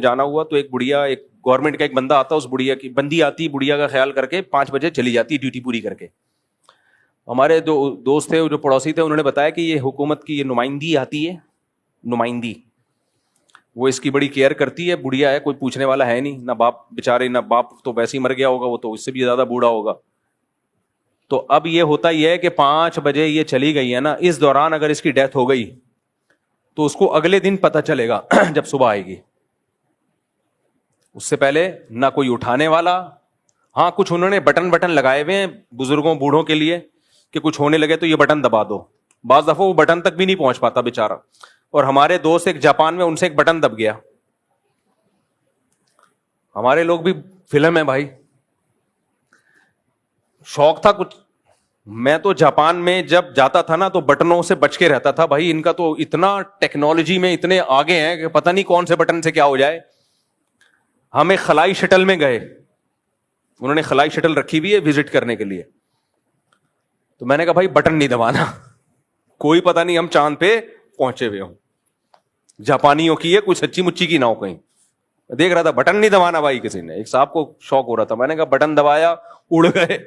جانا ہوا تو ایک بڑھیا, ایک گورنمنٹ کا ایک بندہ آتا, اس بڑھیا کی بندی آتی, بڑھیا کا خیال کر کے 5 بجے چلی جاتی ڈیوٹی پوری کر کے. ہمارے دوست تھے جو پڑوسی تھے, انہوں نے بتایا کہ یہ حکومت کی یہ نمائندی آتی ہے, نمائندی, وہ اس کی بڑی کیئر کرتی ہے, بڑھیا ہے, کوئی پوچھنے والا ہے نہیں, نہ باپ بیچارے, نہ باپ تو ویسے ہی مر گیا ہوگا, وہ تو اس سے بھی زیادہ بوڑھا ہوگا. تو اب یہ ہوتا یہ ہے کہ 5 بجے یہ چلی گئی ہے نا, اس دوران اگر اس کی ڈیتھ ہو گئی تو اس کو اگلے دن پتہ چلے گا جب صبح آئے گی. اس سے پہلے نہ کوئی اٹھانے والا. ہاں کچھ انہوں نے بٹن لگائے ہوئے ہیں بزرگوں بوڑھوں کے لیے کہ کچھ ہونے لگے تو یہ بٹن دبا دو. بعض دفعہ وہ بٹن تک بھی نہیں پہنچ پاتا بیچارہ. اور ہمارے دوست ایک جاپان میں, ان سے ایک بٹن دب گیا. ہمارے لوگ بھی فلم ہے بھائی, شوق تھا کچھ. میں تو جاپان میں جب جاتا تھا نا تو بٹنوں سے بچ کے رہتا تھا بھائی, ان کا تو اتنا ٹیکنالوجی میں اتنے آگے ہیں کہ پتہ نہیں کون سے بٹن سے کیا ہو جائے. ہم ایک خلائی شٹل میں گئے, انہوں نے خلائی شٹل رکھی ہوئی ہے وزٹ کرنے کے لیے, تو میں نے کہا بھائی بٹن نہیں دبانا, کوئی پتہ نہیں ہم چاند پہ پہنچے ہوئے ہوں, جاپانیوں کی ہے, کوئی سچی مچی کی نہ ہو کہیں. دیکھ رہا تھا بٹن نہیں دبانا بھائی کسی نے, ایک صاحب کو شوق ہو رہا تھا, میں نے کہا بٹن دبایا, اڑ گئے,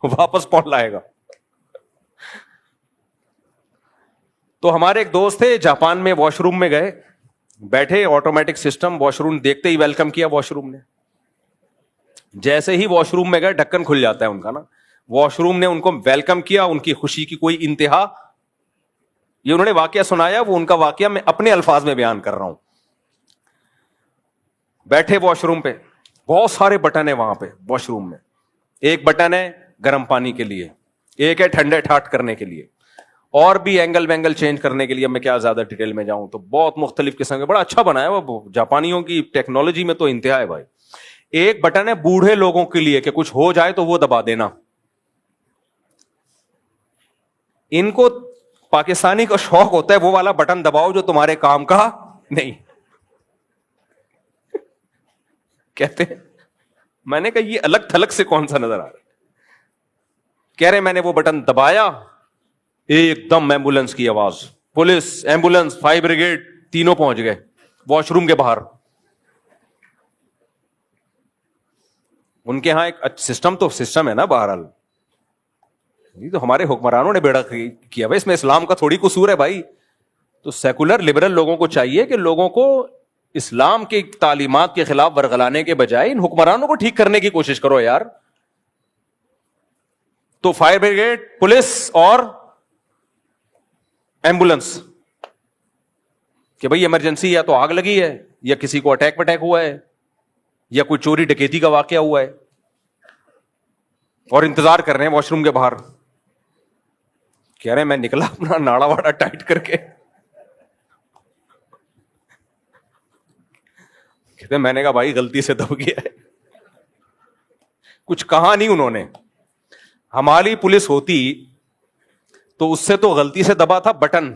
واپس کون لائے گا. تو ہمارے ایک دوست تھے جاپان میں, واش روم میں گئے, بیٹھے, آٹومیٹک سسٹم, واش روم دیکھتے ہی ویلکم کیا واش روم نے. جیسے ہی واش روم میں گئے ڈھکن کھل جاتا ہے ان کا نا, واش روم نے ان کو ویلکم کیا, ان کی خوشی کی کوئی انتہا. یہ انہوں نے واقعہ سنایا, وہ ان کا واقعہ میں اپنے الفاظ میں بیان کر رہا ہوں. بیٹھے واش روم پہ, بہت سارے بٹن ہیں وہاں پہ واش روم میں. ایک بٹن ہے گرم پانی کے لیے, ایک ہے ٹھنڈے ٹھاٹ کرنے کے لیے, اور بھی اینگل وینگل چینج کرنے کے لیے. میں کیا زیادہ ڈیٹیل میں جاؤں, تو بہت مختلف قسم کے, بڑا اچھا بنایا وہ, جاپانیوں کی ٹیکنالوجی میں تو انتہا ہے بھائی. ایک بٹن ہے بوڑھے لوگوں کے لیے کہ کچھ ہو جائے تو وہ دبا دینا. ان کو پاکستانی کا شوق ہوتا ہے وہ والا بٹن دباؤ جو تمہارے کام کا نہیں. کہتے ہیں, میں نے کہا یہ الگ تھلگ سے کون سا نظر آ رہا ہے. کہہ رہے میں نے وہ بٹن دبایا, ایک دم ایمبولینس کی آواز, پولیس, ایمبولینس, فائر بریگیڈ, تینوں پہنچ گئے واش روم کے باہر. ان کے ہاں ایک سسٹم تو سسٹم ہے نا بہرحال. یہ تو ہمارے حکمرانوں نے بیڑا کیا بھائی, اس میں اسلام کا تھوڑی قصور ہے بھائی. تو سیکولر لبرل لوگوں کو چاہیے کہ لوگوں کو اسلام کی تعلیمات کے خلاف ورغلانے کے بجائے ان حکمرانوں کو ٹھیک کرنے کی کوشش کرو یار. تو فائر بریگیڈ, پولیس اور ایمبولینس کہ بھائی ایمرجنسی, یا تو آگ لگی ہے, یا کسی کو اٹیک وٹیک ہوا ہے, یا کوئی چوری ڈکیتی کا واقعہ ہوا ہے, اور انتظار کر رہے ہیں واش روم کے باہر. کہہ رہے ہیں میں نکلا اپنا ناڑا واڑا ٹائٹ کر کے, کہتے ہیں میں نے کہا بھائی غلطی سے دب گیا ہے. کچھ کہا نہیں انہوں نے. ہماری پولیس ہوتی تو اس سے تو غلطی سے دبا تھا بٹن.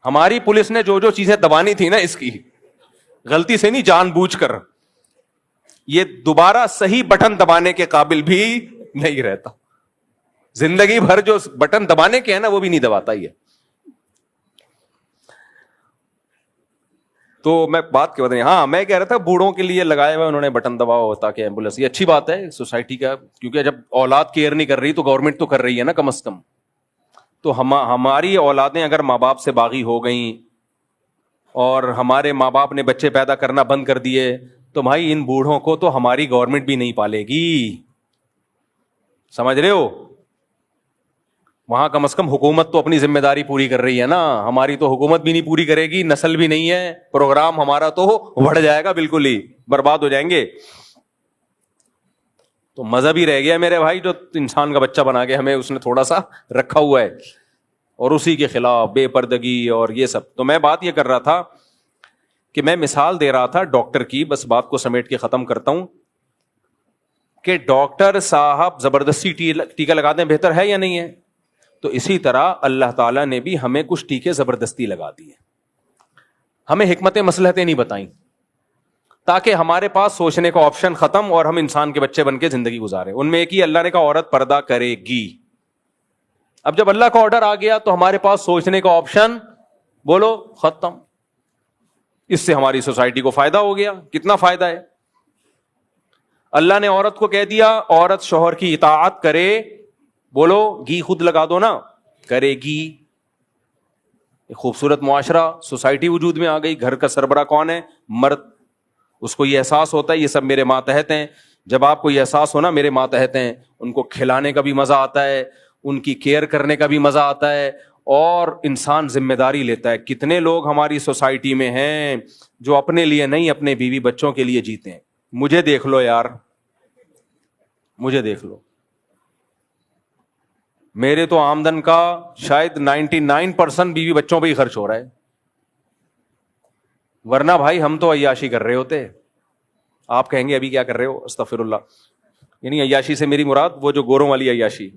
ہماری پولیس نے جو جو چیزیں دبانی تھی نا, اس کی غلطی سے نہیں, جان بوجھ کر, یہ دوبارہ صحیح بٹن دبانے کے قابل بھی نہیں رہتا. زندگی بھر جو بٹن دبانے کے ہیں نا وہ بھی نہیں دباتا یہ. تو میں بات کیا بتائیں, ہاں میں کہہ رہا تھا بوڑھوں کے لیے لگائے ہوئے انہوں نے بٹن دباؤ تاکہ ایمبولینس. یہ اچھی بات ہے سوسائٹی کا, کیونکہ جب اولاد کیئر نہیں کر رہی تو گورنمنٹ تو کر رہی ہے نا کم از کم. تو ہماری اولادیں اگر ماں باپ سے باغی ہو گئیں اور ہمارے ماں باپ نے بچے پیدا کرنا بند کر دیے, تو بھائی ان بوڑھوں کو تو ہماری گورنمنٹ بھی نہیں پالے گی. سمجھ رہے ہو, وہاں کم از کم حکومت تو اپنی ذمہ داری پوری کر رہی ہے نا. ہماری تو حکومت بھی نہیں پوری کرے گی, نسل بھی نہیں ہے, پروگرام ہمارا تو بڑھ جائے گا, بالکل ہی برباد ہو جائیں گے. تو مذہب ہی رہ گیا میرے بھائی جو انسان کا بچہ بنا کے ہمیں اس نے تھوڑا سا رکھا ہوا ہے, اور اسی کے خلاف بے پردگی اور یہ سب. تو میں بات یہ کر رہا تھا کہ میں مثال دے رہا تھا ڈاکٹر کی, بس بات کو سمیٹ کے ختم کرتا ہوں, کہ ڈاکٹر صاحب زبردستی ٹیکا لگا دیں بہتر ہے یا نہیں ہے. تو اسی طرح اللہ تعالیٰ نے بھی ہمیں کچھ ٹیکے زبردستی لگا دیے, ہمیں حکمت مصلحتیں نہیں بتائیں, تاکہ ہمارے پاس سوچنے کا آپشن ختم اور ہم انسان کے بچے بن کے زندگی گزارے. ان میں ایک ہی اللہ نے کہا عورت پردہ کرے گی. اب جب اللہ کا آرڈر آ گیا تو ہمارے پاس سوچنے کا آپشن بولو ختم. اس سے ہماری سوسائٹی کو فائدہ ہو گیا. کتنا فائدہ ہے. اللہ نے عورت کو کہہ دیا عورت شوہر کی اطاعت کرے, بولو گھی خود لگا دو نا, کرے گی. خوبصورت معاشرہ, سوسائٹی وجود میں آ گئی. گھر کا سربراہ کون ہے؟ مرد. اس کو یہ احساس ہوتا ہے یہ سب میرے ماتحت ہیں. جب آپ کو یہ احساس ہونا میرے ماتحت ہیں, ان کو کھلانے کا بھی مزہ آتا ہے, ان کی کیئر کرنے کا بھی مزہ آتا ہے, اور انسان ذمہ داری لیتا ہے. کتنے لوگ ہماری سوسائٹی میں ہیں جو اپنے لیے نہیں اپنے بیوی بچوں کے لیے جیتے ہیں. مجھے دیکھ لو یار, مجھے دیکھ لو, میرے تو آمدن کا شاید 99% بیوی بچوں پہ ہی خرچ ہو رہا ہے, ورنہ بھائی ہم تو عیاشی کر رہے ہوتے. آپ کہیں گے ابھی کیا کر رہے ہو, استغفر اللہ. یعنی عیاشی سے میری مراد وہ جو گوروں والی عیاشی,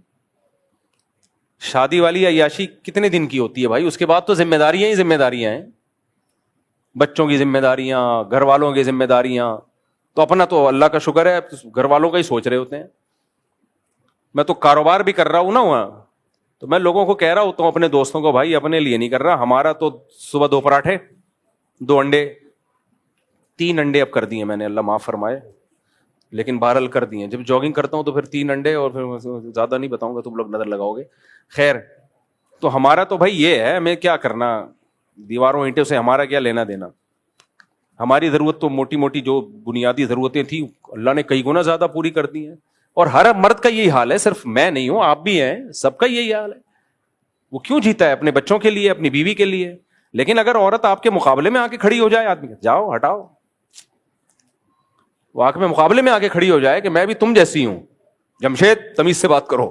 شادی والی عیاشی کتنے دن کی ہوتی ہے بھائی, اس کے بعد تو ذمہ داریاں ہی ذمہ داریاں ہیں, بچوں کی ذمہ داریاں, گھر والوں کی ذمہ داریاں. تو اپنا تو اللہ کا شکر ہے گھر والوں کا ہی سوچ رہے ہوتے ہیں. میں تو کاروبار بھی کر رہا ہوں نا وہاں, تو میں لوگوں کو کہہ رہا ہوتا ہوں اپنے دوستوں کو, بھائی اپنے لیے نہیں کر رہا, ہمارا تو صبح 2 پراٹھے 2 انڈے 3 انڈے اب کر دیے میں نے, اللہ معاف فرمائے, لیکن بہرحال کر دیے. جب جاگنگ کرتا ہوں تو پھر 3 انڈے, اور پھر زیادہ نہیں بتاؤں گا تم لوگ نظر لگاؤ گے. خیر, تو ہمارا تو بھائی یہ ہے, ہمیں کیا کرنا دیواروں اینٹوں سے, ہمارا کیا لینا دینا. ہماری ضرورت تو موٹی موٹی جو بنیادی ضرورتیں تھیں اللہ نے کئی گنا زیادہ پوری کر دی ہیں. اور ہر مرد کا یہی حال ہے, صرف میں نہیں ہوں, آپ بھی ہیں, سب کا یہی حال ہے. وہ کیوں جیتا ہے؟ اپنے بچوں کے لیے, اپنی بیوی کے لیے. لیکن اگر عورت آپ کے مقابلے میں آ کے کھڑی ہو جائے, آدمی جاؤ ہٹاؤ, وہ آ کے مقابلے میں آ کے کھڑی ہو جائے کہ میں بھی تم جیسی ہوں, جمشید تمیز سے بات کرو,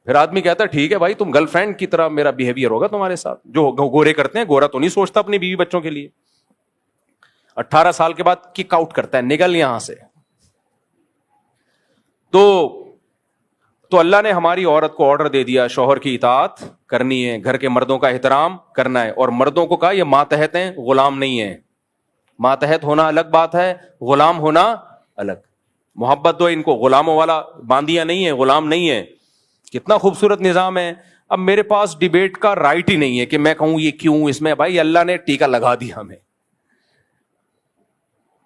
پھر آدمی کہتا ہے ٹھیک ہے بھائی, تم گرل فرینڈ کی طرح میرا بیہیویئر ہوگا تمہارے ساتھ. جو گورے کرتے ہیں, گورا تو نہیں سوچتا اپنی بیوی بچوں کے لیے. 18 سال کے بعد کک آؤٹ کرتا ہے, نکل یہاں سے. تو اللہ نے ہماری عورت کو آرڈر دے دیا شوہر کی اطاعت کرنی ہے, گھر کے مردوں کا احترام کرنا ہے. اور مردوں کو کہا یہ ماتحت ہیں, غلام نہیں ہیں. ماتحت ہونا الگ بات ہے, غلام ہونا الگ. محبت دو ان کو, غلاموں والا باندیاں نہیں ہے, غلام نہیں ہے. کتنا خوبصورت نظام ہے. اب میرے پاس ڈیبیٹ کا رائٹ ہی نہیں ہے کہ میں کہوں یہ کیوں اس میں. بھائی اللہ نے ٹیکا لگا دیا ہمیں,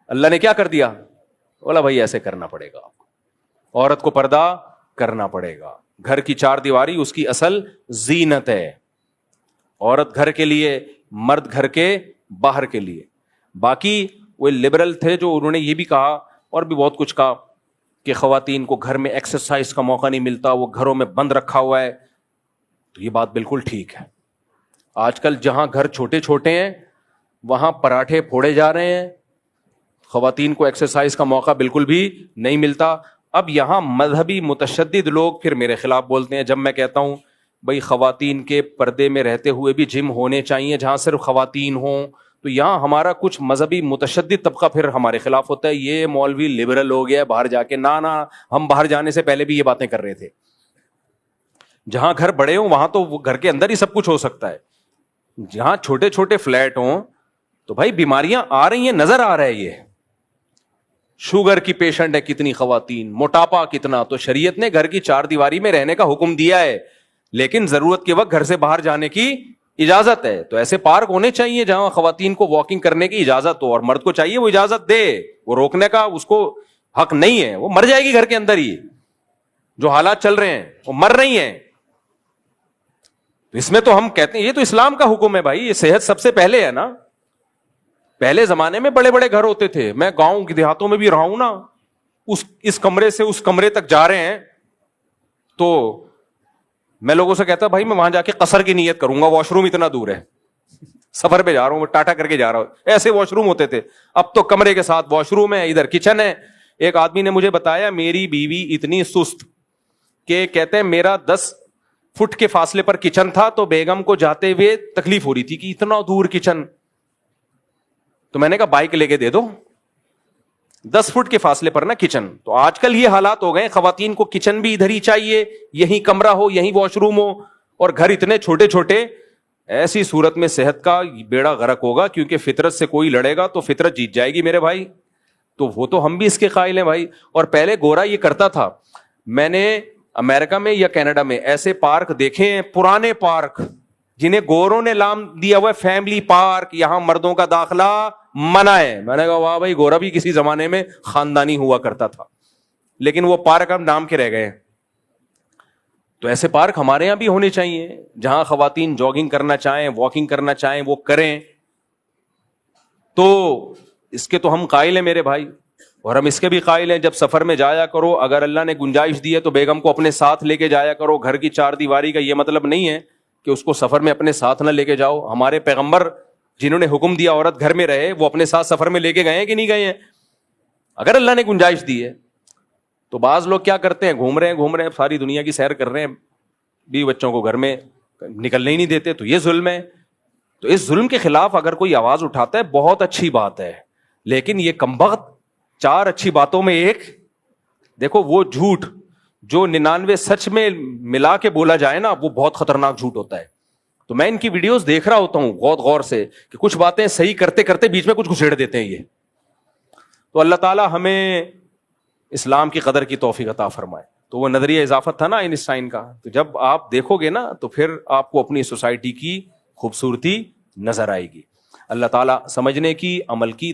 اللہ نے کیا کر دیا, بولا بھائی ایسے کرنا پڑے گا, عورت کو پردہ کرنا پڑے گا. گھر کی 4 دیواری اس کی اصل زینت ہے. عورت گھر کے لیے, مرد گھر کے باہر کے لیے. باقی وہ لبرل تھے جو انہوں نے یہ بھی کہا اور بھی بہت کچھ کہا کہ خواتین کو گھر میں ایکسرسائز کا موقع نہیں ملتا, وہ گھروں میں بند رکھا ہوا ہے. تو یہ بات بالکل ٹھیک ہے. آج کل جہاں گھر چھوٹے چھوٹے ہیں وہاں پراٹھے پھوڑے جا رہے ہیں, خواتین کو ایکسرسائز کا موقع بالکل بھی نہیں ملتا. اب یہاں مذہبی متشدد لوگ پھر میرے خلاف بولتے ہیں جب میں کہتا ہوں بھائی خواتین کے پردے میں رہتے ہوئے بھی جم ہونے چاہیے جہاں صرف خواتین ہوں. تو یہاں ہمارا کچھ مذہبی متشدد طبقہ پھر ہمارے خلاف ہوتا ہے, یہ مولوی لبرل ہو گیا باہر جا کے. نا ہم باہر جانے سے پہلے بھی یہ باتیں کر رہے تھے. جہاں گھر بڑے ہوں وہاں تو گھر کے اندر ہی سب کچھ ہو سکتا ہے. جہاں چھوٹے چھوٹے فلیٹ ہوں تو بھائی بیماریاں آ رہی ہیں, نظر آ رہا ہے. یہ شوگر کی پیشنٹ ہے کتنی خواتین, موٹاپا کتنا. تو شریعت نے گھر کی 4 دیواری میں رہنے کا حکم دیا ہے, لیکن ضرورت کے وقت گھر سے باہر جانے کی اجازت ہے. تو ایسے پارک ہونے چاہیے جہاں خواتین کو واکنگ کرنے کی اجازت ہو, اور مرد کو چاہیے وہ اجازت دے. وہ روکنے کا اس کو حق نہیں ہے, وہ مر جائے گی گھر کے اندر ہی. جو حالات چل رہے ہیں وہ مر رہی ہیں. اس میں تو ہم کہتے ہیں یہ تو اسلام کا حکم ہے بھائی, یہ صحت سب سے پہلے ہے نا. پہلے زمانے میں بڑے بڑے گھر ہوتے تھے, میں گاؤں کے دیہاتوں میں بھی رہا ہوں نا, اس کمرے سے اس کمرے تک جا رہے ہیں تو میں لوگوں سے کہتا بھائی میں وہاں جا کے قصر کی نیت کروں گا, واش روم اتنا دور ہے, سفر پہ جا رہا ہوں, ٹاٹا کر کے جا رہا ہوں. ایسے واش روم ہوتے تھے. اب تو کمرے کے ساتھ واش روم ہے, ادھر کچن ہے. ایک آدمی نے مجھے بتایا میری بیوی اتنی سست کہ کہتے ہیں میرا 10 فٹ کے فاصلے پر کچن تھا تو بیگم کو جاتے ہوئے تکلیف ہو رہی تھی کہ اتنا دور کچن. تو میں نے کہا بائک لے کے دے دو, 10 فٹ کے فاصلے پر نا کچن. تو آج کل یہ حالات ہو گئے, خواتین کو کچن بھی ادھر ہی چاہیے, یہیں کمرہ ہو, یہیں واش روم ہو, اور گھر اتنے چھوٹے چھوٹے. ایسی صورت میں صحت کا بیڑا غرق ہوگا, کیونکہ فطرت سے کوئی لڑے گا تو فطرت جیت جائے گی میرے بھائی. تو وہ تو ہم بھی اس کے قائل ہیں بھائی. اور پہلے گورا یہ کرتا تھا, میں نے امریکہ میں یا کینیڈا میں ایسے پارک دیکھے ہیں, پرانے پارک جنہیں گوروں نے نام دیا ہوا ہے فیملی پارک, یہاں مردوں کا داخلہ منع ہے. میں نے کہا واہ بھائی, گورا بھی کسی زمانے میں خاندانی ہوا کرتا تھا, لیکن وہ پارک اب نام کے رہ گئے. تو ایسے پارک ہمارے یہاں بھی ہونے چاہیے, جہاں خواتین جاگنگ کرنا چاہیں, واکنگ کرنا چاہیں, وہ کریں. تو اس کے تو ہم قائل ہیں میرے بھائی, اور ہم اس کے بھی قائل ہیں جب سفر میں جایا کرو, اگر اللہ نے گنجائش دی ہے تو بیگم کو اپنے ساتھ لے کے جایا کرو. گھر کی چار دیواری کا یہ مطلب نہیں ہے کہ اس کو سفر میں اپنے ساتھ نہ لے کے جاؤ. ہمارے پیغمبر جنہوں نے حکم دیا عورت گھر میں رہے, وہ اپنے ساتھ سفر میں لے کے گئے ہیں کہ نہیں گئے ہیں؟ اگر اللہ نے گنجائش دی ہے. تو بعض لوگ کیا کرتے ہیں, گھوم رہے ہیں ساری دنیا کی سیر کر رہے ہیں, بیوی بچوں کو گھر میں نکلنے ہی نہیں دیتے, تو یہ ظلم ہے. تو اس ظلم کے خلاف اگر کوئی آواز اٹھاتا ہے بہت اچھی بات ہے, لیکن یہ کمبخت چار اچھی باتوں میں ایک, دیکھو وہ جھوٹ جو 99 سچ میں ملا کے بولا جائے نا, وہ بہت خطرناک جھوٹ ہوتا ہے. تو میں ان کی ویڈیوز دیکھ رہا ہوتا ہوں بہت غور سے کہ کچھ باتیں صحیح کرتے کرتے بیچ میں کچھ گھسیڑ دیتے ہیں یہ. تو اللہ تعالیٰ ہمیں اسلام کی قدر کی توفیق عطا فرمائے. تو وہ نظریہ اضافت تھا نا آئنسٹائن کا, تو جب آپ دیکھو گے نا تو پھر آپ کو اپنی سوسائٹی کی خوبصورتی نظر آئے گی. اللہ تعالیٰ سمجھنے کی, عمل کی